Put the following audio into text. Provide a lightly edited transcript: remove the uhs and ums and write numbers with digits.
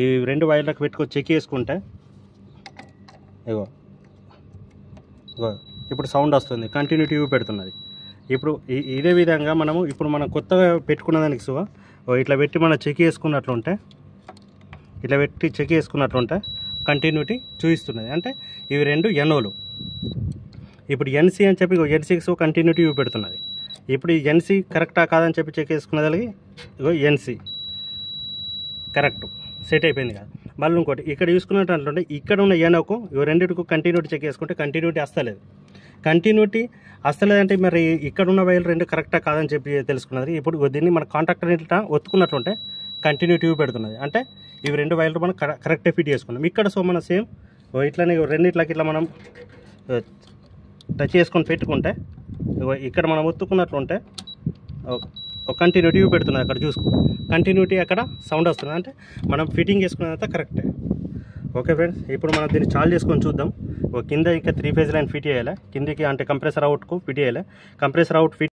ఈ 2 వైర్లకు పెట్టుకొని చెక్ చేసుకుంటే ఇగో ఇగో ఇప్పుడు సౌండ్ వస్తుంది, కంటిన్యూ ట్యూబ్ పెడుతున్నది. ఇప్పుడు ఇదే విధంగా మనము ఇప్పుడు మనం కొత్తగా పెట్టుకున్న దానికి ఇట్లా పెట్టి మనం చెక్ చేసుకున్నట్లుంటే కంటిన్యూటీ చూపిస్తున్నది. అంటే ఇవి 2 ఎన్ఓలు. ఇప్పుడు ఎన్సీ అని చెప్పి ఎన్సీకి కంటిన్యూటీ పెడుతున్నది. ఇప్పుడు ఈ ఎన్సీ కరెక్టా కాదని చెప్పి చెక్ చేసుకున్నదానికి ఇగో ఎన్సీ కరెక్ట్ సెట్ అయిపోయింది కదా. మళ్ళీ ఇంకోటి ఇక్కడ చూసుకున్నట్టు ఇక్కడ ఉన్న ఎన్ఓకు ఇవి రెండింటికి కంటిన్యూటీ చెక్ చేసుకుంటే కంటిన్యూటీ వస్తలేదు. కంటిన్యూటీ వస్తలేదంటే మరి ఇక్కడ ఉన్న వైర్లు 2 కరెక్టా కాదని చెప్పి తెలుసుకున్నది. ఇప్పుడు దీన్ని మన కాంటాక్టర్ ఇట్లా ఒత్తుకున్నట్లుంటే కంటిన్యూటీ పెడుతున్నది. అంటే ఇవి 2 వైర్లు మనం కరెక్ట్గా ఫిట్ చేసుకున్నాం. ఇక్కడ మనం సేమ్ ఇట్లానే రెండిట్లకి ఇట్లా మనం టచ్ చేసుకొని పెట్టుకుంటే ఇక్కడ మనం ఒత్తుకున్నట్లుంటే కంటిన్యూటీ పెడుతున్నది. అక్కడ చూసుకో కంటిన్యూటీ అక్కడ సౌండ్ వస్తుంది. అంటే మనం ఫిట్టింగ్ చేసుకున్నదంతా కరెక్టే. ఓకే ఫ్రెండ్స్, ఇప్పుడు మనం దీన్ని చాలు చేసుకొని చూద్దాం. కింద ఇంకా 3 ఫేజ్ లైన్ ఫిట్ చేయాలి. కిందికి అంటే కంప్రెసర్ అవుట్కు ఫిట్ చేయాలి. Compressor out fit